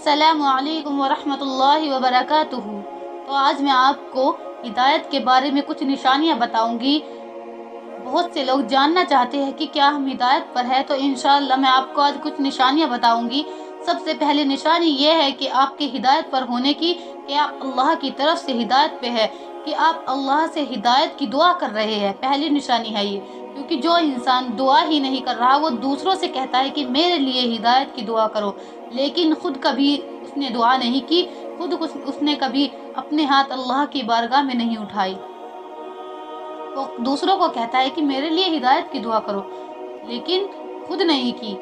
السلام علیکم ورحمۃ اللہ وبرکاتہ۔ تو آج میں آپ کو ہدایت کے بارے میں کچھ نشانیاں بتاؤں گی۔ بہت سے لوگ جاننا چاہتے ہیں کہ کیا ہم ہدایت پر ہیں، تو انشاءاللہ میں آپ کو آج کچھ نشانیاں بتاؤں گی۔ سب سے پہلی نشانی یہ ہے کہ آپ کے ہدایت پر ہونے کی کہ آپ اللہ کی طرف سے ہدایت پہ ہے، کہ آپ اللہ سے ہدایت کی دعا کر رہے ہیں۔ پہلی نشانی ہے یہ، کیونکہ جو انسان دعا ہی نہیں کر رہا وہ دوسروں سے کہتا ہے کہ میرے لیے ہدایت کی دعا کرو، لیکن خود کبھی اس نے دعا نہیں کی، خود اس نے کبھی اپنے ہاتھ اللہ کی بارگاہ میں نہیں اٹھائی، وہ دوسروں کو کہتا ہے کہ میرے لیے ہدایت کی دعا کرو، لیکن خود نہیں کی۔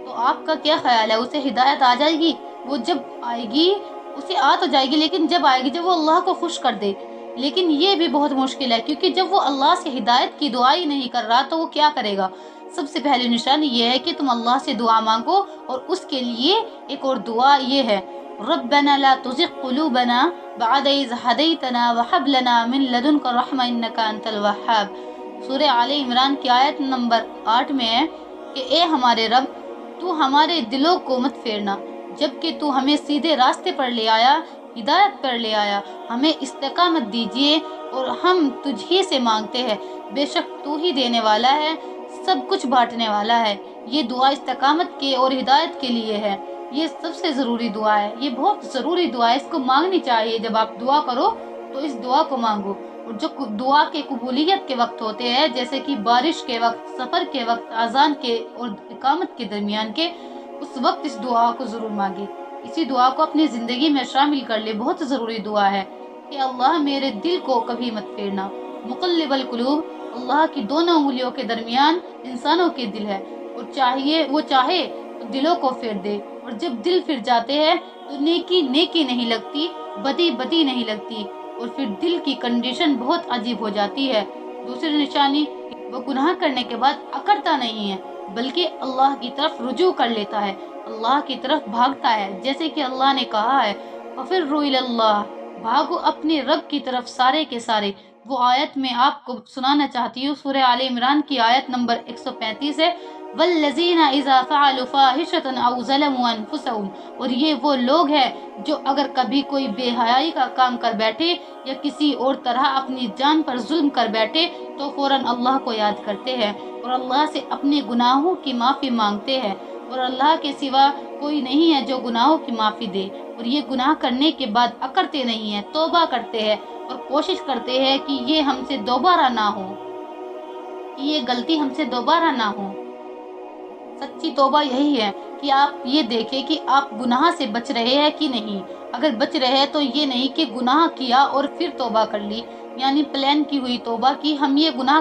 تو آپ کا کیا خیال ہے، اسے ہدایت آ جائے گی؟ وہ جب آئے گی، اسے آ تو جائے گی، لیکن جب آئے گی جب وہ اللہ کو خوش کر دے۔ لیکن یہ بھی بہت مشکل ہے، کیونکہ جب وہ اللہ سے ہدایت کی دعا ہی نہیں کر رہا تو وہ کیا کرے گا؟ سب سے پہلی نشانی یہ ہے کہ تم اللہ سے دعا مانگو، اور اس کے لیے ایک اور دعا یہ ہے، ربنا لا تزغ قلوبنا بعد اذ هديتنا وهب لنا من لدنك رحمة انك انت الوهاب۔ سورہ آل عمران کی آیت نمبر 8 میں ہے کہ اے ہمارے رب، تو ہمارے دلوں کو مت پھیرنا، جبکہ تو ہمیں سیدھے راستے پر لے آیا، ہدایت پر لے آیا، ہمیں استقامت دیجیے، اور ہم تجھ ہی سے مانگتے ہیں، بے شک تو ہی دینے والا ہے، سب کچھ بانٹنے والا ہے۔ یہ دعا استقامت کے اور ہدایت کے لیے ہے۔ یہ سب سے ضروری دعا ہے، یہ بہت ضروری دعا ہے، اس کو مانگنی چاہیے۔ جب آپ دعا کرو تو اس دعا کو مانگو۔ اور جو دعا کے قبولیت کے وقت ہوتے ہیں، جیسے کہ بارش کے وقت، سفر کے وقت، اذان کے اور اقامت کے درمیان کے، اس وقت اس دعا کو ضرور مانگے۔ اسی دعا کو اپنی زندگی میں شامل کر لے، بہت ضروری دعا ہے کہ اللہ میرے دل کو کبھی مت پھیرنا۔ مقلب القلوب، اللہ کی دونوں انگلیوں کے درمیان انسانوں کے دل ہے، اور وہ چاہے تو دلوں کو پھیر دے، اور جب دل پھر جاتے ہیں تو نیکی نیکی نہیں لگتی، بدی بدی نہیں لگتی، اور پھر دل کی کنڈیشن بہت عجیب ہو جاتی ہے۔ دوسری نشانی، وہ گناہ کرنے کے بعد اکڑتا نہیں ہے، بلکہ اللہ کی طرف رجوع کر لیتا ہے، اللہ کی طرف بھاگتا ہے، جیسے کہ اللہ نے کہا ہے فَفِرُّوا إِلَى اللَّهِ، بھاگو اپنے رب کی طرف سارے کے سارے۔ وہ آیت میں آپ کو سنانا چاہتی ہوں، سورہ آل عمران کی آیت نمبر 135 ہے، وَالَّذِينَ إِذَا فَعَلُوا فَاحِشَةً أَوْ ظَلَمُوا أَنفُسَهُمْ، اور یہ وہ لوگ ہیں جو اگر کبھی کوئی بے حیائی کا کام کر بیٹھے یا کسی اور طرح اپنی جان پر ظلم کر بیٹھے تو فوراً اللہ کو یاد کرتے ہیں، اور اللہ سے اپنے گناہوں کی معافی مانگتے ہیں، اور اللہ کے سوا کوئی نہیں ہے جو گناہوں کی معافی دے، اور یہ گناہ کرنے کے بعد اکڑتے نہیں ہیں، توبہ کرتے ہیں، اور کوشش کرتے ہیں کہ یہ ہم سے دوبارہ نہ ہو، کہ یہ غلطی ہم سے دوبارہ نہ ہو۔ سچی توبہ یہی ہے کہ آپ یہ دیکھیں کہ آپ گناہ سے بچ رہے ہیں کہ نہیں۔ اگر بچ رہے ہیں تو یہ نہیں کہ گناہ کیا اور پھر توبہ کر لی، یعنی پلان کی ہوئی توبہ، کہ ہم یہ گناہ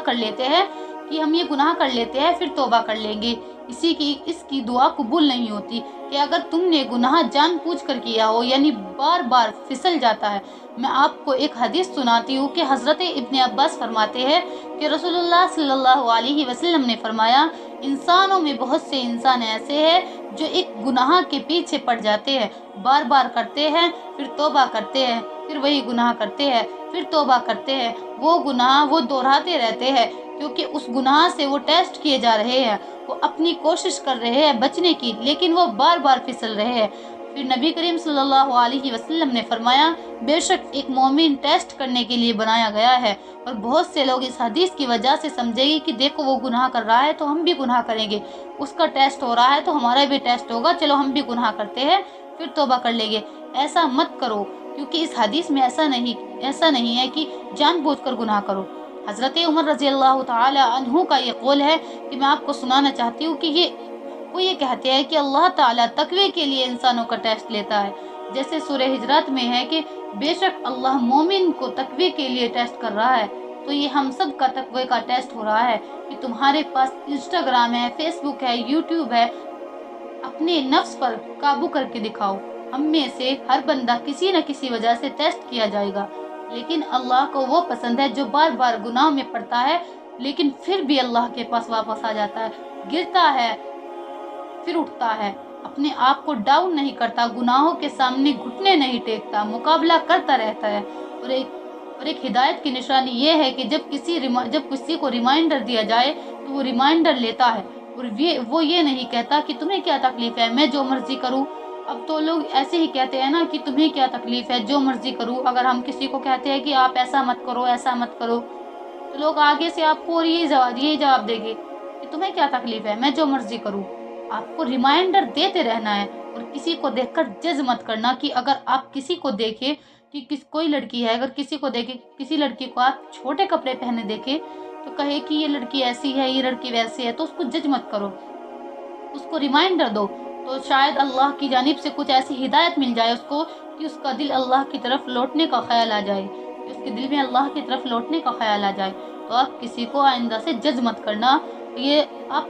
کر لیتے ہیں پھر توبہ کر لیں گے۔ اس کی دعا قبول نہیں ہوتی، کہ اگر تم نے گناہ جان بوجھ کر کیا ہو، یعنی بار بار پھسل جاتا ہے۔ میں آپ کو ایک حدیث سناتی ہوں کہ حضرت ابن عباس فرماتے ہیں کہ رسول اللہ صلی اللہ علیہ وسلم نے فرمایا، انسانوں میں بہت سے انسان ایسے ہیں جو ایک گناہ کے پیچھے پڑ جاتے ہیں، بار بار کرتے ہیں، پھر توبہ کرتے ہیں، پھر وہی گناہ کرتے ہیں، پھر توبہ کرتے ہیں، وہ گناہ وہ دہراتے رہتے ہیں، کیونکہ اس گناہ سے وہ ٹیسٹ کیے جا رہے ہیں، وہ اپنی کوشش کر رہے ہیں بچنے کی، لیکن وہ بار بار پھسل رہے ہیں۔ پھر نبی کریم صلی اللہ علیہ وسلم نے فرمایا، بے شک ایک مومن ٹیسٹ کرنے کے لیے بنایا گیا ہے، اور بہت سے لوگ اس حدیث کی وجہ سے سمجھے گی کہ دیکھو وہ گناہ کر رہا ہے تو ہم بھی گناہ کریں گے، اس کا ٹیسٹ ہو رہا ہے تو ہمارا بھی ٹیسٹ ہوگا، چلو ہم بھی گناہ کرتے ہیں پھر توبہ کر لیں گے۔ ایسا مت کرو، کیونکہ اس حدیث میں ایسا نہیں ہے کہ جان بوجھ کر گناہ کرو۔ حضرت عمر رضی اللہ تعالی عنہ کا یہ قول ہے کہ میں آپ کو سنانا چاہتی ہوں کہ وہ یہ کہتے ہیں کہ اللہ تعالیٰ تقوی کے لیے انسانوں کا ٹیسٹ لیتا ہے، جیسے سورہ ہجرات میں ہے کہ بے شک اللہ مومن کو تقوی کے لیے ٹیسٹ کر رہا ہے۔ تو یہ ہم سب کا تقوی کا ٹیسٹ ہو رہا ہے کہ تمہارے پاس انسٹاگرام ہے، فیس بک ہے، یوٹیوب ہے، اپنے نفس پر قابو کر کے دکھاؤ۔ ہم میں سے ہر بندہ کسی نہ کسی وجہ سے ٹیسٹ کیا جائے گا، لیکن اللہ کو وہ پسند ہے جو بار بار گناہ میں پڑتا ہے لیکن پھر بھی اللہ کے پاس واپس آ جاتا ہے، گرتا ہے پھر اٹھتا ہے، اپنے آپ کو ڈاؤن نہیں کرتا، گناہوں کے سامنے گھٹنے نہیں ٹیکتا، مقابلہ کرتا رہتا ہے۔ اور ایک ہدایت کی نشانی یہ ہے کہ جب کسی کو ریمائنڈر دیا جائے تو وہ ریمائنڈر لیتا ہے، اور وہ یہ نہیں کہتا کہ تمہیں کیا تکلیف ہے، میں جو مرضی کروں، اب تو لوگ ایسے ہی کہتے ہیں نا کہ تمہیں کیا تکلیف ہے، جو مرضی کرو۔ اگر ہم کسی کو کہتے ہیں کہ آپ ایسا مت کرو، ایسا مت کرو، تو لوگ آگے سے آپ کو یہی جواب دیں گے کہ تمہیں کیا تکلیف ہے، میں جو مرضی کروں۔ آپ کو ریمائنڈر دیتے رہنا ہے، اور کسی کو دیکھ کر جج مت کرنا کہ اگر آپ کسی کو دیکھیں کہ کوئی لڑکی ہے، اگر کسی کو دیکھے، کسی لڑکی کو آپ چھوٹے کپڑے پہنے دیکھیں تو کہے کہ یہ لڑکی ایسی ہے، یہ لڑکی ویسی ہے، تو اس کو جج مت کرو، اس کو ریمائنڈر دو، تو شاید اللہ کی جانب سے کچھ ایسی ہدایت مل جائے اس کو کہ اس کا دل اللہ کی طرف لوٹنے کا خیال آ جائے، کہ اس کے دل میں اللہ کی طرف لوٹنے کا خیال آ جائے۔ تو آپ کسی کو آئندہ سے جج مت کرنا، یہ آپ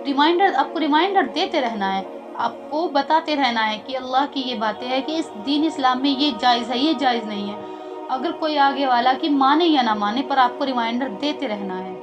کو ریمائنڈر دیتے رہنا ہے، آپ کو بتاتے رہنا ہے کہ اللہ کی یہ باتیں ہے کہ اس دین اسلام میں یہ جائز ہے، یہ جائز نہیں ہے۔ اگر کوئی آگے والا کہ مانے یا نہ مانے، پر آپ کو ریمائنڈر دیتے رہنا ہے۔